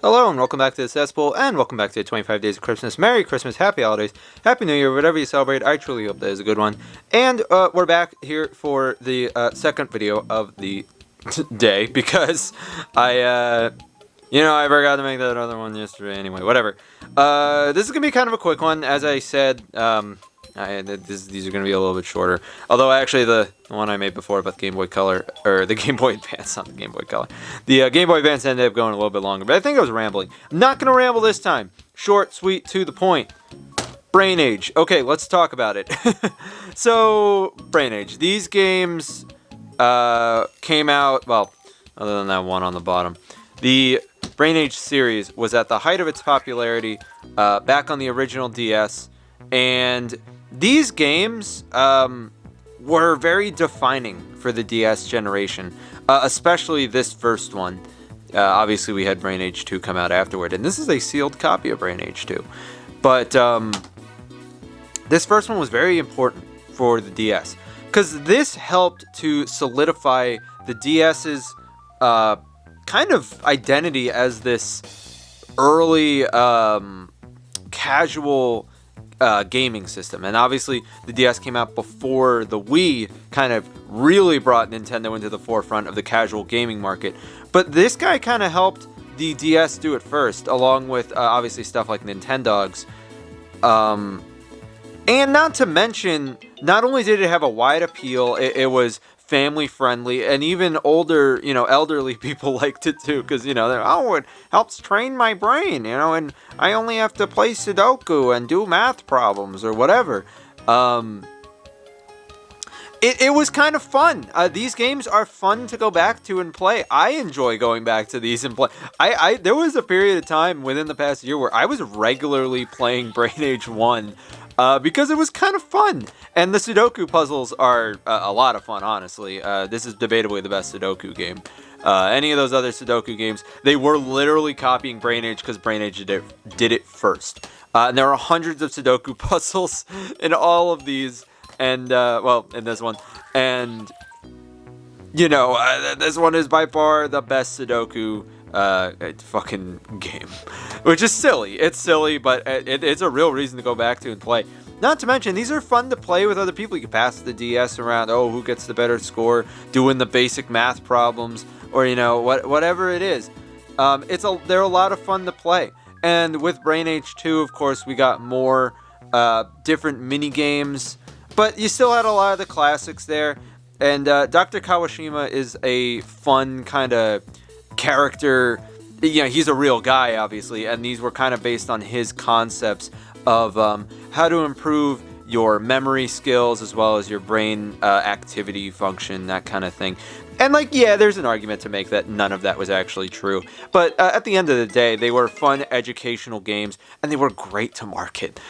Hello and welcome back to the Cesspool, and welcome back to 25 Days of Christmas. Merry Christmas, Happy Holidays, Happy New Year, whatever you celebrate. I truly hope that is a good one. And we're back here for the second video of the day because I forgot to make that other one yesterday. Anyway, whatever. This is gonna be kind of a quick one, as I said. These are going to be a little bit shorter. Although, actually, the one I made before about the Game Boy Color, or the Game Boy Advance, not the Game Boy Color. The Game Boy Advance ended up going a little bit longer, but I think I was rambling. I'm not going to ramble this time. Short, sweet, to the point. Brain Age. Okay, let's talk about it. So, Brain Age. These games came out, well, other than that one on the bottom. The Brain Age series was at the height of its popularity back on the original DS, and these games were very defining for the DS generation, especially this first one. Obviously, we had Brain Age 2 come out afterward, and this is a sealed copy of Brain Age 2. But this first one was very important for the DS, because this helped to solidify the DS's kind of identity as this early casual gaming system. And obviously the DS came out before the Wii kind of really brought Nintendo into the forefront of the casual gaming market. But this guy kind of helped the DS do it first, along with obviously stuff like Nintendogs. And not to mention, not only did it have a wide appeal, it was family friendly, and even older, elderly people liked it too, because, it helps train my brain, and I only have to play Sudoku and do math problems or whatever. It was kind of fun. These games are fun to go back to and play. I enjoy going back to these and play. There was a period of time within the past year where I was regularly playing Brain Age 1 because it was kind of fun. And the Sudoku puzzles are a lot of fun, honestly. This is debatably the best Sudoku game. Any of those other Sudoku games, they were literally copying Brain Age because Brain Age did it first. And there are hundreds of Sudoku puzzles in all of these. And, in this one. And, this one is by far the best Sudoku fucking game. Which is silly. It's silly, but it's a real reason to go back to and play. Not to mention, these are fun to play with other people. You can pass the DS around. Oh, who gets the better score? Doing the basic math problems. Or, whatever it is. They're a lot of fun to play. And with Brain Age 2, of course, we got more different mini games. But you still had a lot of the classics there. And Dr. Kawashima is a fun kind of character. He's a real guy, obviously. And these were kind of based on his concepts of how to improve your memory skills as well as your brain activity function, that kind of thing. And, there's an argument to make that none of that was actually true. But at the end of the day, they were fun, educational games, and they were great to market.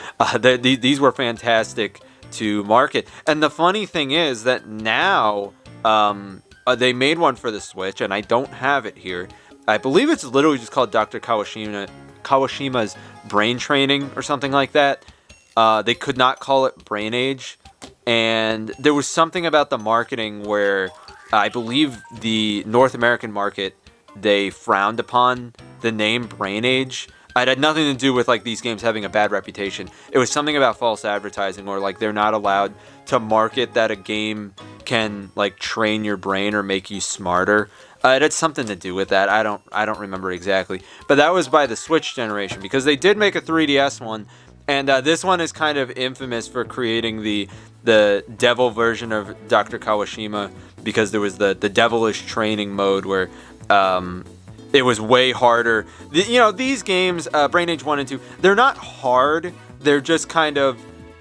These were fantastic to market. And the funny thing is that now they made one for the Switch, and I don't have it here. I believe it's literally just called Dr. Kawashima's Brain Training or something like that. They could not call it Brain Age. And there was something about the marketing where I believe the North American market, they frowned upon the name Brain Age. It had nothing to do with these games having a bad reputation. It was something about false advertising, or they're not allowed to market that a game can train your brain or make you smarter. It had something to do with that. I don't remember exactly, but that was by the Switch generation, because they did make a 3DS one, and this one is kind of infamous for creating the devil version of Dr. Kawashima, because there was the devilish training mode where it was way harder. These games, Brain Age 1 and 2, they're not hard. They're just kind of,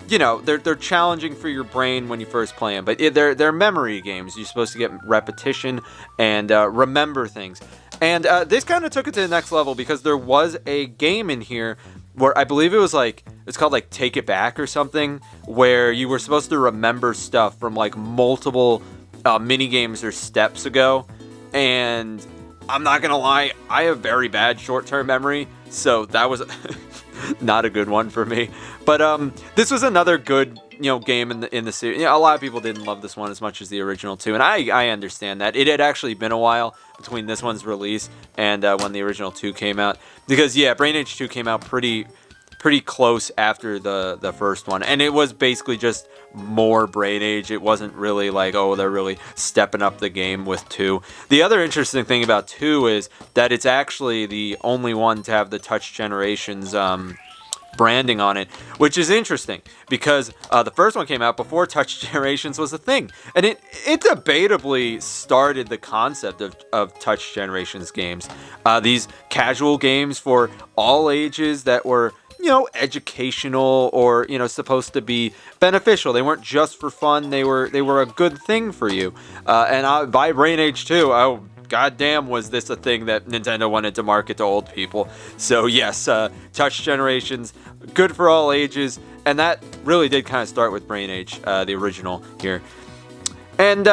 they're challenging for your brain when you first play them. But they're memory games. You're supposed to get repetition and remember things. And this kind of took it to the next level, because there was a game in here where I believe it was it's called Take It Back or something, where you were supposed to remember stuff from multiple mini games or steps ago. And I'm not gonna lie, I have very bad short-term memory, so that was not a good one for me. But this was another good game in the series. A lot of people didn't love this one as much as the original too, and I understand that. It had actually been a while between this one's release and when the original 2 came out, because Brain Age 2 came out pretty close after the first one, and it was basically just more Brain Age. It wasn't really like, oh, they're really stepping up the game with 2. The other interesting thing about 2 is that it's actually the only one to have the Touch Generations branding on it, which is interesting because the first one came out before Touch Generations was a thing, and it debatably started the concept of Touch Generations games, these casual games for all ages that were educational or supposed to be beneficial. They weren't just for fun. They were a good thing for you. And by Brain Age 2, oh goddamn, was this a thing that Nintendo wanted to market to old people? So yes, Touch Generations, good for all ages, and that really did kind of start with Brain Age, the original here. And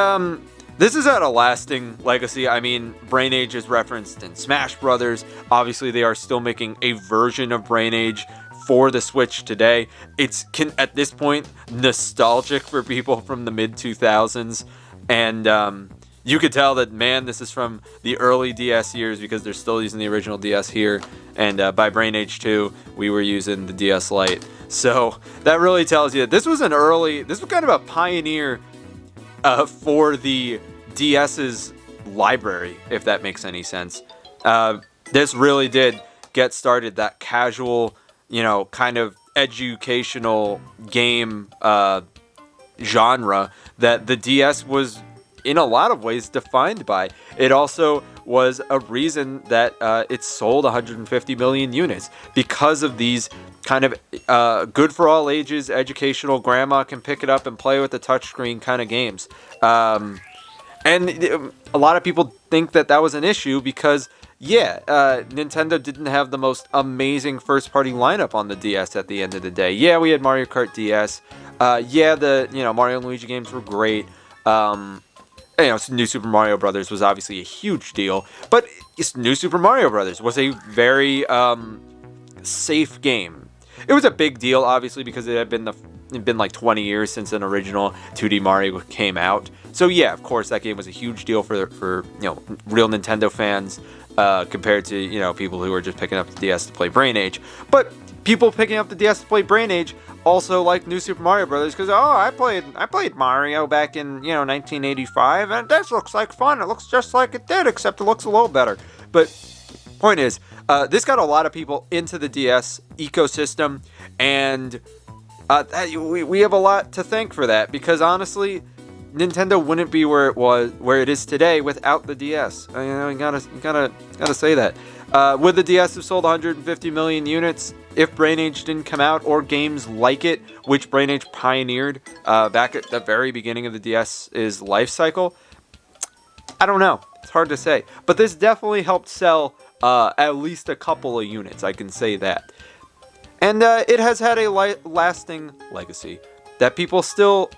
this has had a lasting legacy. I mean, Brain Age is referenced in Smash Brothers. Obviously, they are still making a version of Brain Age for the Switch today. It's at this point nostalgic for people from the mid-2000s. And you could tell that, man, this is from the early DS years because they're still using the original DS here. And by Brain Age 2, we were using the DS Lite. So that really tells you that this was kind of a pioneer for the DS's library, if that makes any sense. This really did get started that casual, kind of educational game genre that the DS was in a lot of ways defined by. It also was a reason that it sold 150 million units because of these kind of good for all ages, educational, grandma can pick it up and play with the touchscreen kind of games. And a lot of people think that was an issue because, Nintendo didn't have the most amazing first-party lineup on the DS at the end of the day. Yeah, we had Mario Kart DS. The Mario and Luigi games were great. New Super Mario Brothers was obviously a huge deal, but New Super Mario Brothers was a very safe game. It was a big deal, obviously, because it had been like 20 years since an original 2D Mario came out. So yeah, of course, that game was a huge deal for real Nintendo fans compared to people who were just picking up the DS to play Brain Age. But people picking up the DS to play Brain Age also like New Super Mario Brothers because I played Mario back in 1985, and this looks like fun. It looks just like it did, except it looks a little better. But point is, this got a lot of people into the DS ecosystem, and we have a lot to thank for that because honestly, Nintendo wouldn't be where it is today without the DS. You gotta say that. Would the DS have sold 150 million units if Brain Age didn't come out, or games like it, which Brain Age pioneered back at the very beginning of the DS's life cycle? I don't know. It's hard to say. But this definitely helped sell at least a couple of units, I can say that. And it has had a lasting legacy that people still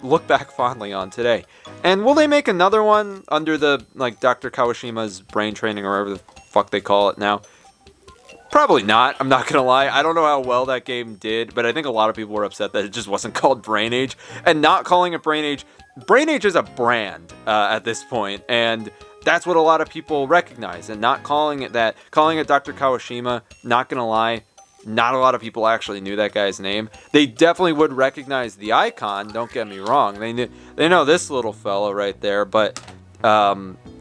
look back fondly on today. And will they make another one under the Dr. Kawashima's brain training or whatever the fuck they call it now? Probably not, I'm not gonna lie. I don't know how well that game did, but I think a lot of people were upset that it just wasn't called Brain Age. And not calling it Brain Age is a brand at this point, and that's what a lot of people recognize. And not calling it that, calling it Dr. Kawashima, not gonna lie, not a lot of people actually knew that guy's name. They definitely would recognize the icon, don't get me wrong. They know this little fella right there, but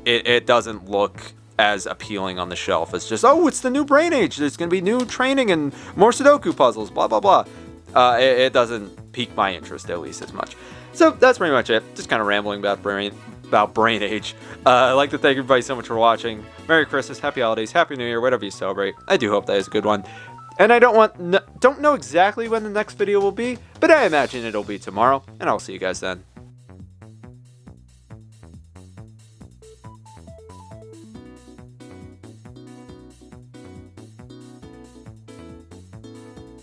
it doesn't look as appealing on the shelf. It's just, it's the new Brain Age. There's going to be new training and more Sudoku puzzles, blah, blah, blah. It doesn't pique my interest, at least, as much. So that's pretty much it. Just kind of rambling about Brain Age. I'd like to thank everybody so much for watching. Merry Christmas, Happy Holidays, Happy New Year, whatever you celebrate. I do hope that is a good one. And I don't know exactly when the next video will be, but I imagine it'll be tomorrow, and I'll see you guys then.